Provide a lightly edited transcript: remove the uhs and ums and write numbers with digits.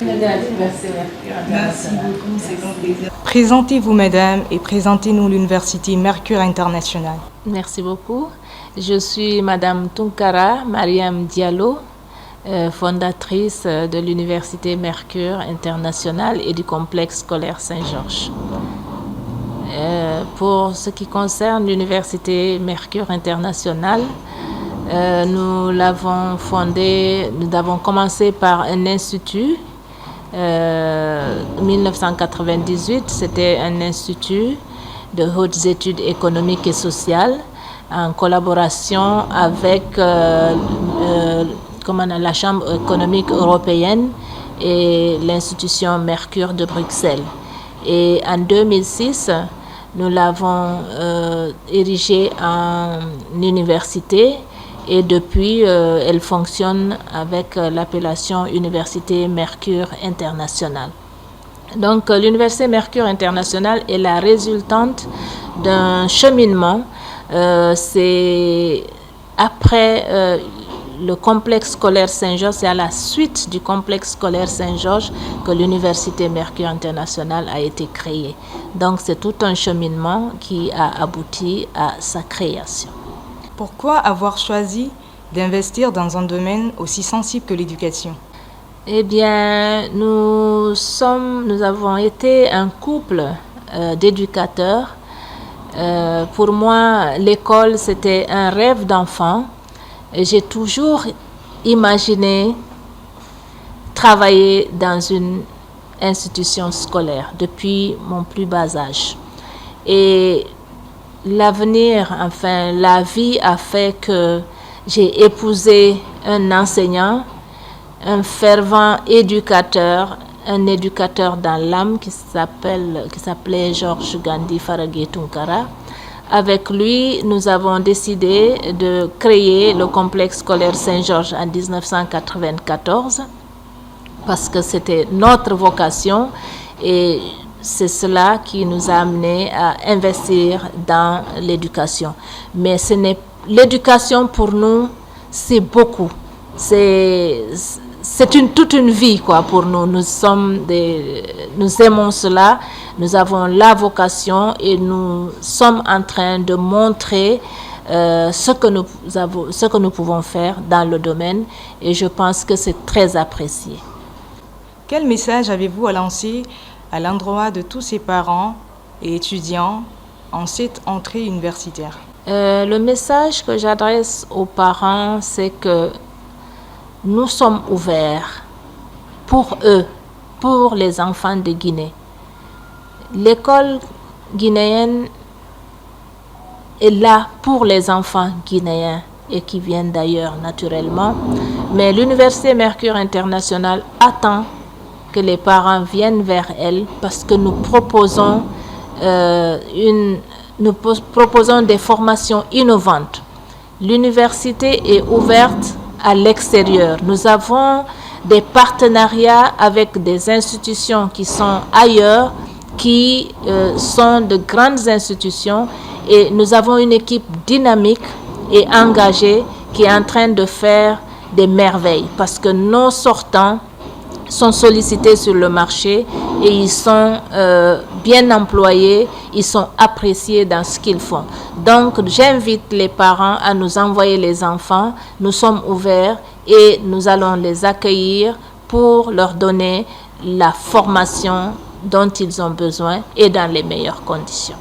Merci beaucoup, c'est un plaisir. Présentez-vous, mesdames, et présentez-nous l'Université Mercure International. Merci beaucoup. Je suis Madame Tunkara Mariam Diallo, fondatrice de l'Université Mercure International et du complexe scolaire Saint-Georges. Pour ce qui concerne l'Université Mercure International, nous l'avons fondée, nous avons commencé par un institut. 1998, c'était un institut de hautes études économiques et sociales en collaboration avec la Chambre économique européenne et l'institution Mercure de Bruxelles. Et en 2006, nous l'avons érigée en université et depuis, elle fonctionne avec l'appellation Université Mercure International. Donc, l'Université Mercure International est la résultante d'un cheminement. C'est après le complexe scolaire Saint-Georges, c'est à la suite du complexe scolaire Saint-Georges que l'Université Mercure International a été créée. Donc, c'est tout un cheminement qui a abouti à sa création. Pourquoi avoir choisi d'investir dans un domaine aussi sensible que l'éducation? Eh bien, nous avons été un couple d'éducateurs. Pour moi, l'école, c'était un rêve d'enfant. J'ai toujours imaginé travailler dans une institution scolaire depuis mon plus bas âge. Et l'avenir, enfin, la vie a fait que j'ai épousé un enseignant, un fervent éducateur, un éducateur dans l'âme qui s'appelait Georges Gandhi Faraghe Tunkara. Avec lui, nous avons décidé de créer le complexe scolaire Saint-Georges en 1994 parce que c'était notre vocation et c'est cela qui nous a amenés à investir dans l'éducation. Mais l'éducation pour nous, c'est beaucoup. C'est toute une vie quoi, pour nous. Nous aimons cela, nous avons la vocation et nous sommes en train de montrer ce que nous pouvons faire dans le domaine et je pense que c'est très apprécié. Quel message avez-vous à lancer à l'endroit de tous ces parents et étudiants en cette entrée universitaire? Le message que j'adresse aux parents, c'est que nous sommes ouverts pour eux, pour les enfants de Guinée. L'école guinéenne est là pour les enfants guinéens et qui viennent d'ailleurs naturellement. Mais l'Université Mercure International attend que les parents viennent vers elle parce que nous proposons des formations innovantes. L'université est ouverte à l'extérieur. Nous avons des partenariats avec des institutions qui sont ailleurs, qui sont de grandes institutions et nous avons une équipe dynamique et engagée qui est en train de faire des merveilles parce que nos sortants sont sollicités sur le marché et ils sont bien employés, ils sont appréciés dans ce qu'ils font. Donc, j'invite les parents à nous envoyer les enfants. Nous sommes ouverts et nous allons les accueillir pour leur donner la formation dont ils ont besoin et dans les meilleures conditions.